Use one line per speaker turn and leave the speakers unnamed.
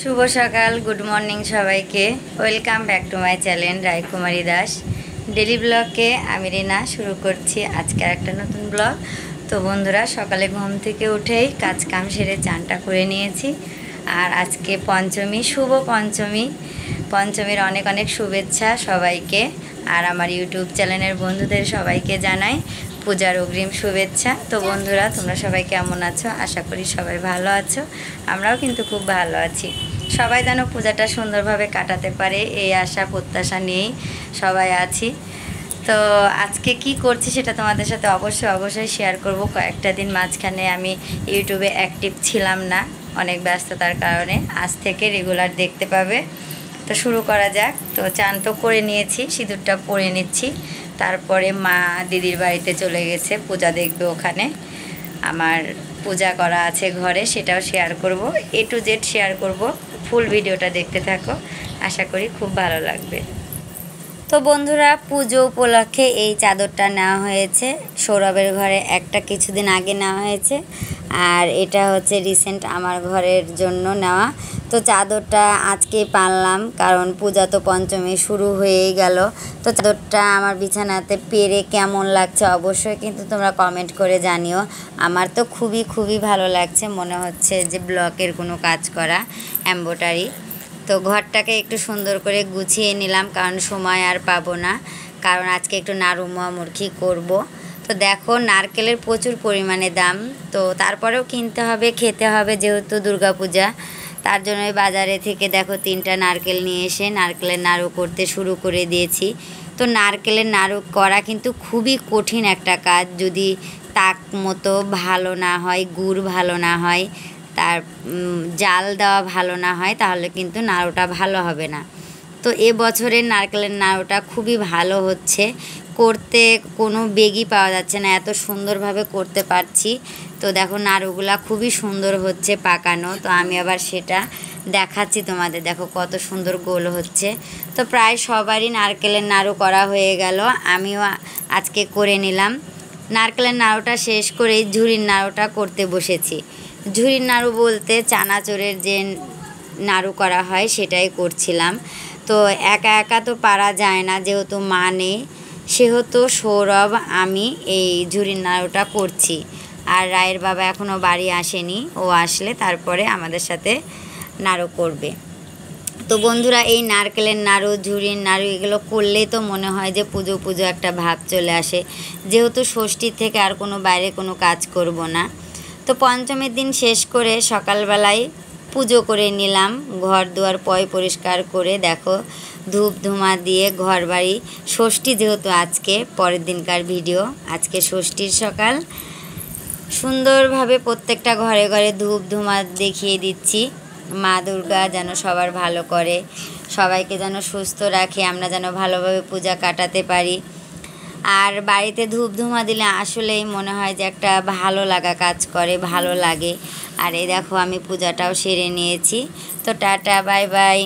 শুভ সকাল, good morning সবাইকে। Welcome back to my channel Raikumari Das daily ব্লগকে। আমি রিনা শুরু করছি আজকে একটা নতুন ব্লগ। তো বন্ধুরা, সকালে ঘুম থেকে উঠেই কাজ কাম সেরে চানটা করে নিয়েছি। আর আজকে পঞ্চমী, শুভ পঞ্চমী। পঞ্চমীর অনেক অনেক শুভেচ্ছা সবাইকে। আর আমার ইউটিউব চ্যানেলের বন্ধুদের সবাইকে জানাই পূজার অগ্রিম শুভেচ্ছা। তো বন্ধুরা, তোমরা সবাই কেমন আছো? আশা করি সবাই ভালো আছো। আমরাও কিন্তু খুব ভালো আছি। সবাই যেন পূজাটা সুন্দরভাবে কাটাতে পারে এই আশা প্রত্যাশা নিয়েই সবাই আছি। তো আজকে কি করছি সেটা তোমাদের সাথে অবশ্যই শেয়ার করব। কয়েকটা দিন মাঝখানে আমি ইউটিউবে অ্যাক্টিভ ছিলাম না, অনেক ব্যস্ততার কারণে। আজ থেকে রেগুলার দেখতে পাবে। তো শুরু করা যাক। তো চান তো করে নিয়েছি, সিঁদুরটা পরে নিচ্ছি। তারপরে মা দিদির বাড়িতে চলে গেছে, পূজা দেখবে ওখানে। আমার পূজা করা আছে ঘরে, সেটাও শেয়ার করব। A to Z শেয়ার করব। ফুল ভিডিওটা দেখতে থাকো, আশা করি খুব ভালো লাগবে। তো বন্ধুরা, পুজো উপলক্ষে এই চাদরটা নেওয়া হয়েছে সৌরভের ঘরে, একটা কিছুদিন আগে নেওয়া হয়েছে। আর এটা হচ্ছে রিসেন্ট আমার ঘরের জন্য নেওয়া। তো চাদরটা আজকে পারলাম, কারণ পূজা তো পঞ্চমী শুরু হয়েই গেল। তো চাদরটা আমার বিছানাতে পেরে কেমন লাগছে অবশ্যই কিন্তু তোমরা কমেন্ট করে জানিও। আমার তো খুবই ভালো লাগছে, মনে হচ্ছে যে ব্লকের কোনো কাজ করা, এমব্রয়ডারি। তো ঘরটাকে একটু সুন্দর করে গুছিয়ে নিলাম, কারণ সময় আর পাবো না, কারণ আজকে একটু নাড়ু মুড়কি করব। তো দেখো, নারকেলের প্রচুর পরিমাণে দাম। তো তারপরেও কিনতে হবে, খেতে হবে, যেহেতু দুর্গাপূজা। তার জন্য বাজারে থেকে দেখো 3টা নারকেল নিয়ে এসে নারকেলের নাড়ু করতে শুরু করে দিয়েছি। তো নারকেলের নাড়ু করা কিন্তু খুবই কঠিন একটা কাজ, যদি তাক মতো ভালো না হয়, গুড় ভালো না হয়, তার জাল দেওয়া ভালো না হয়, তাহলে কিন্তু নাড়ুটা ভালো হবে না। তো এবছরের নারকেলের নাড়ুটা খুবই ভালো হচ্ছে, করতে কোনো বেগই পাওয়া যাচ্ছে না, এত সুন্দরভাবে করতে পারছি। তো দেখো, নাড়ুগুলা খুবই সুন্দর হচ্ছে পাকানো। তো আমি আবার সেটা দেখাচ্ছি তোমাদের, দেখো কত সুন্দর গোল হচ্ছে। তো প্রায় সবারই নারকেলের নাড়ু করা হয়ে গেল, আমিও আজকে করে নিলাম। নারকেলের নাড়ুটা শেষ করেই ঝুড়ির নাড়ুটা করতে বসেছি। ঝুড়ির নাড়ু বলতে চানাচুরের যে নাড়ু করা হয় সেটাই করছিলাম। তো একা একা তো পারা যায় না, যেহেতু মা নেই, সেহেতু সৌরভ আমি এই ঝুড়ির নাড়ুটা করছি। আর রায়ের বাবা এখনও বাড়ি আসেনি, ও আসলে তারপরে আমাদের সাথে নাড়ু করবে। তো বন্ধুরা, এই নারকেলের নাড়ু, ঝুড়ির নাড়ু এগুলো করলেই তো মনে হয় যে পুজো পুজো একটা ভাব চলে আসে, যেহেতু ষষ্ঠীর থেকে আর কোনো বাইরে কোনো কাজ করব না। তো পঞ্চমীর দিন শেষ করে সকালবেলায় পুজো করে নিলাম, ঘর দুয়ার পরিষ্কার করে দেখো ধূপ ধুমা দিয়ে ঘর বাড়ি। ষষ্ঠী যেহেতু আজকে, পরের দিনকার ভিডিও, আজকে ষষ্ঠীর সকাল। সুন্দরভাবে প্রত্যেকটা ঘরে ঘরে ধূপ ধুমা দেখিয়ে দিচ্ছি। মা দুর্গা যেন সবার ভালো করে, সবাইকে যেন সুস্থ রাখে, আমরা যেন ভালোভাবে পূজা কাটাতে পারি। আর বাড়িতে ধূপ ধুমা দিলে আসলেই মনে হয় যে একটা ভালো লাগা কাজ করে, ভালো লাগে। আর এই দেখো, আমি পূজাটাও সেরে নিয়েছি। তো টাটা, বাই বাই।